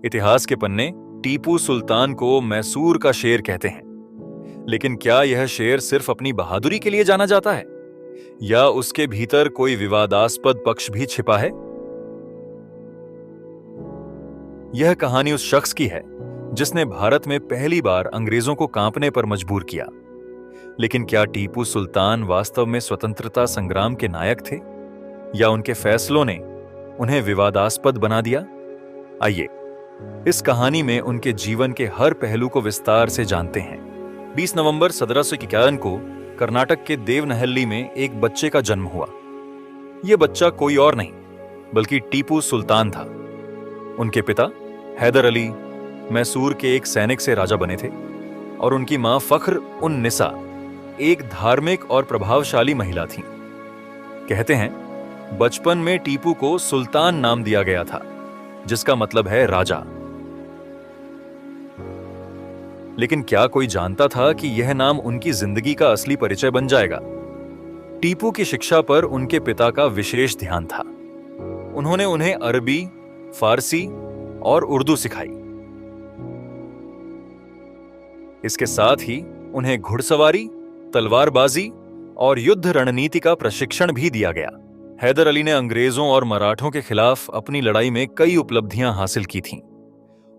इतिहास के पन्ने टीपू सुल्तान को मैसूर का शेर कहते हैं, लेकिन क्या यह शेर सिर्फ अपनी बहादुरी के लिए जाना जाता है या उसके भीतर कोई विवादास्पद पक्ष भी छिपा है? यह कहानी उस शख्स की है जिसने भारत में पहली बार अंग्रेजों को कांपने पर मजबूर किया। लेकिन क्या टीपू सुल्तान वास्तव में स्वतंत्रता संग्राम के नायक थे या उनके फैसलों ने उन्हें विवादास्पद बना दिया? आइए इस कहानी में उनके जीवन के हर पहलू को विस्तार से जानते हैं। 20 नवंबर 1751 को कर्नाटक के देवनहल्ली में एक बच्चे का जन्म हुआ। यह बच्चा कोई और नहीं बल्कि टीपू सुल्तान था। उनके पिता हैदर अली मैसूर के एक सैनिक से राजा बने थे और उनकी मां फख्र उन निसा एक धार्मिक और प्रभावशाली महिला थीं। कहते हैं बचपन में टीपू को सुल्तान नाम दिया गया था, जिसका मतलब है राजा। लेकिन क्या कोई जानता था कि यह नाम उनकी जिंदगी का असली परिचय बन जाएगा? टीपू की शिक्षा पर उनके पिता का विशेष ध्यान था। उन्होंने उन्हें अरबी, फारसी और उर्दू सिखाई। इसके साथ ही उन्हें घुड़सवारी, तलवारबाजी और युद्ध रणनीति का प्रशिक्षण भी दिया गया। हैदर अली ने अंग्रेजों और मराठों के खिलाफ अपनी लड़ाई में कई उपलब्धियां हासिल की थीं।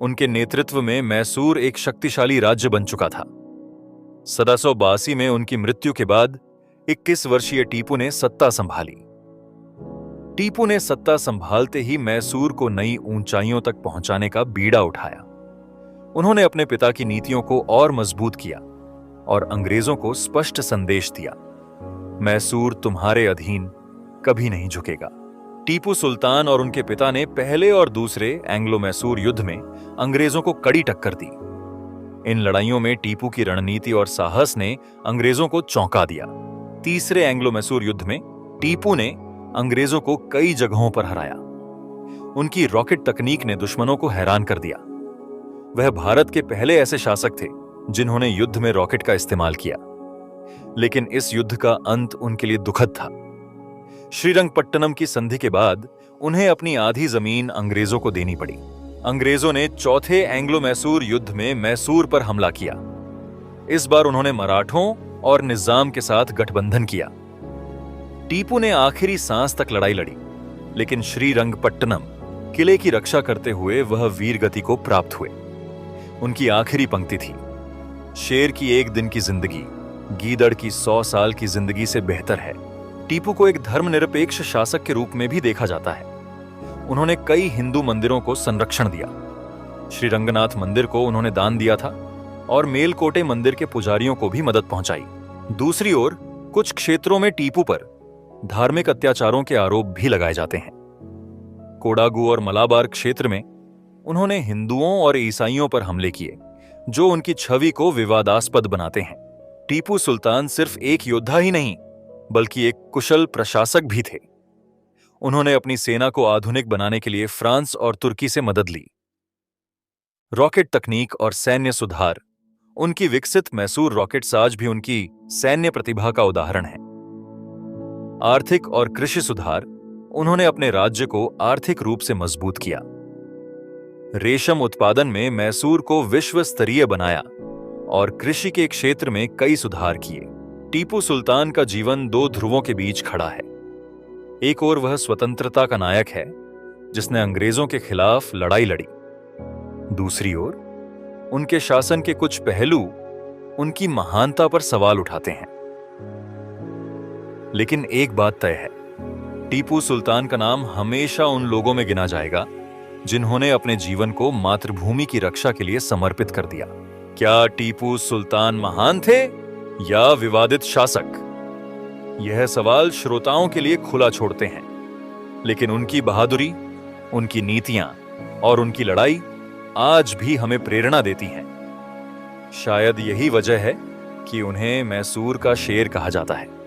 उनके नेतृत्व में मैसूर एक शक्तिशाली राज्य बन चुका था। 1782 में उनकी मृत्यु के बाद 21 वर्षीय टीपू ने सत्ता संभाली। टीपू ने सत्ता संभालते ही मैसूर को नई ऊंचाइयों तक पहुंचाने का बीड़ा उठाया। उन्होंने अपने पिता की नीतियों को और मजबूत किया और अंग्रेजों को स्पष्ट संदेश दिया, मैसूर तुम्हारे अधीन कभी नहीं झुकेगा। टीपू सुल्तान और उनके पिता ने पहले और दूसरे एंग्लो मैसूर युद्ध में अंग्रेजों को कड़ी टक्कर दी। इन लड़ाइयों में टीपू की रणनीति और साहस ने अंग्रेजों को चौंका दिया। तीसरे एंग्लो मैसूर युद्ध में टीपू ने अंग्रेजों को कई जगहों पर हराया। उनकी रॉकेट तकनीक ने दुश्मनों को हैरान कर दिया। वह भारत के पहले ऐसे शासक थे जिन्होंने युद्ध में रॉकेट का इस्तेमाल किया। लेकिन इस युद्ध का अंत उनके लिए दुखद था। श्रीरंगपट्टनम की संधि के बाद उन्हें अपनी आधी जमीन अंग्रेजों को देनी पड़ी। अंग्रेजों ने चौथे एंग्लो मैसूर युद्ध में मैसूर पर हमला किया। इस बार उन्होंने मराठों और निजाम के साथ गठबंधन किया। टीपू ने आखिरी सांस तक लड़ाई लड़ी, लेकिन श्रीरंगपट्टनम किले की रक्षा करते हुए वह वीरगति को प्राप्त हुए। उनकी आखिरी पंक्ति थी, शेर की एक दिन की जिंदगी गीदड़ की 100 साल की जिंदगी से बेहतर है। टीपू को एक धर्मनिरपेक्ष शासक के रूप में भी देखा जाता है। उन्होंने कई हिंदू मंदिरों को संरक्षण दिया। श्रीरंगनाथ मंदिर को उन्होंने दान दिया था और मेलकोटे मंदिर के पुजारियों को भी मदद पहुंचाई। दूसरी ओर कुछ क्षेत्रों में टीपू पर धार्मिक अत्याचारों के आरोप भी लगाए जाते हैं। कोडागु और मलाबार क्षेत्र में उन्होंने हिंदुओं और ईसाइयों पर हमले किए, जो उनकी छवि को विवादास्पद बनाते हैं। टीपू सुल्तान सिर्फ एक योद्धा ही नहीं, बल्कि एक कुशल प्रशासक भी थे। उन्होंने अपनी सेना को आधुनिक बनाने के लिए फ्रांस और तुर्की से मदद ली। रॉकेट तकनीक और सैन्य सुधार, उनकी विकसित मैसूर रॉकेट साज भी उनकी सैन्य प्रतिभा का उदाहरण है। आर्थिक और कृषि सुधार, उन्होंने अपने राज्य को आर्थिक रूप से मजबूत किया। रेशम उत्पादन में मैसूर को विश्व स्तरीय बनाया और कृषि के क्षेत्र में कई सुधार किए। टीपू सुल्तान का जीवन दो ध्रुवों के बीच खड़ा है। एक ओर वह स्वतंत्रता का नायक है जिसने अंग्रेजों के खिलाफ लड़ाई लड़ी। दूसरी ओर उनके शासन के कुछ पहलू उनकी महानता पर सवाल उठाते हैं। लेकिन एक बात तय है, टीपू सुल्तान का नाम हमेशा उन लोगों में गिना जाएगा जिन्होंने अपने जीवन को मातृभूमि की रक्षा के लिए समर्पित कर दिया। क्या टीपू सुल्तान महान थे या विवादित शासक? यह सवाल श्रोताओं के लिए खुला छोड़ते हैं, लेकिन उनकी बहादुरी, उनकी नीतियां और उनकी लड़ाई आज भी हमें प्रेरणा देती हैं। शायद यही वजह है कि उन्हें मैसूर का शेर कहा जाता है।